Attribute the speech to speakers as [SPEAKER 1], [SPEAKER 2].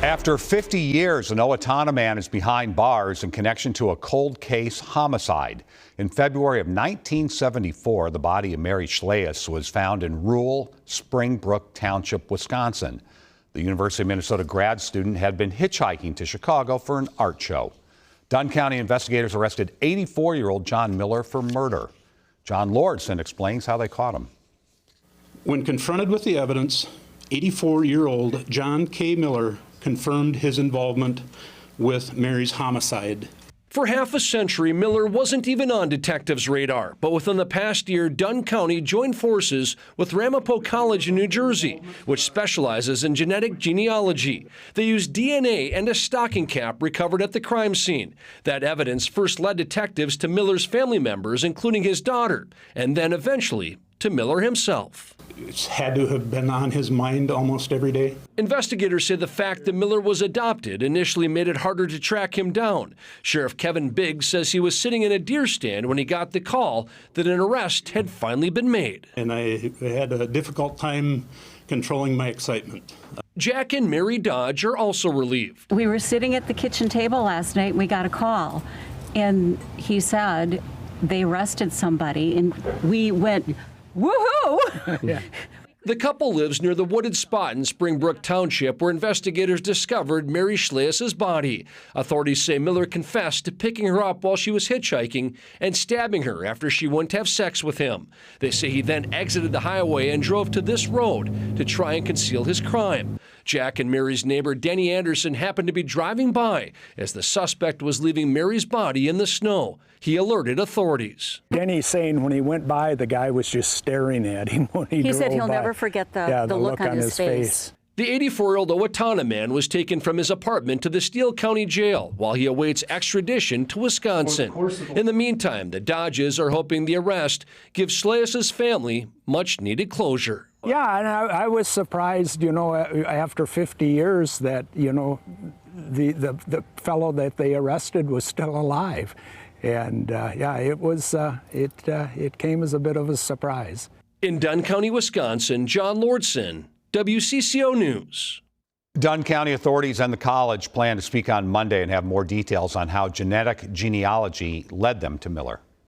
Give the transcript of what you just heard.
[SPEAKER 1] After 50 years, an Owatonna man is behind bars in connection to a cold case homicide. In February of 1974, the body of Mary Schleus was found in rural Springbrook Township, Wisconsin. The University of Minnesota grad student had been hitchhiking to Chicago for an art show. Dunn County investigators arrested 84-year-old John Miller for murder. John Lordson explains how they caught him.
[SPEAKER 2] When confronted with the evidence, 84-year-old John K. Miller confirmed his involvement with Mary's homicide.
[SPEAKER 3] For half a century, Miller wasn't even on detectives' radar, but within the past year, Dunn County joined forces with Ramapo College in New Jersey, which specializes in genetic genealogy. They used DNA and a stocking cap recovered at the crime scene. That evidence first led detectives to Miller's family members, including his daughter, and then eventually to Miller himself.
[SPEAKER 2] It's had to have been on his mind almost every day.
[SPEAKER 3] Investigators say the fact that Miller was adopted initially made it harder to track him down. Sheriff Kevin Biggs says he was sitting in a deer stand when he got the call that an arrest had finally been made.
[SPEAKER 2] And I had a difficult time controlling my excitement.
[SPEAKER 3] Jack and Mary Dodge are also relieved.
[SPEAKER 4] We were sitting at the kitchen table last night and we got a call, and he said they arrested somebody, and we went, woohoo!
[SPEAKER 3] Yeah. The couple lives near the wooded spot in Springbrook Township where investigators discovered Mary Schleus's body. Authorities say Miller confessed to picking her up while she was hitchhiking and stabbing her after she wouldn't have sex with him. They say he then exited the highway and drove to this road to try and conceal his crime. Jack and Mary's neighbor Denny Anderson happened to be driving by as the suspect was leaving Mary's body in the snow. He alerted authorities.
[SPEAKER 5] Denny's saying when he went by, the guy was just staring at him when he drove by.
[SPEAKER 4] He said he'll never forget the look on his face.
[SPEAKER 3] The 84-year-old Owatonna man was taken from his apartment to the Steele County Jail while he awaits extradition to Wisconsin. In the meantime, the Dodges are hoping the arrest gives Schleus's family much-needed closure.
[SPEAKER 5] Yeah, and I was surprised, after 50 years that, the fellow that they arrested was still alive. And it came as a bit of a surprise.
[SPEAKER 3] In Dunn County, Wisconsin, John Lordson, WCCO News.
[SPEAKER 1] Dunn County authorities and the college plan to speak on Monday and have more details on how genetic genealogy led them to Miller.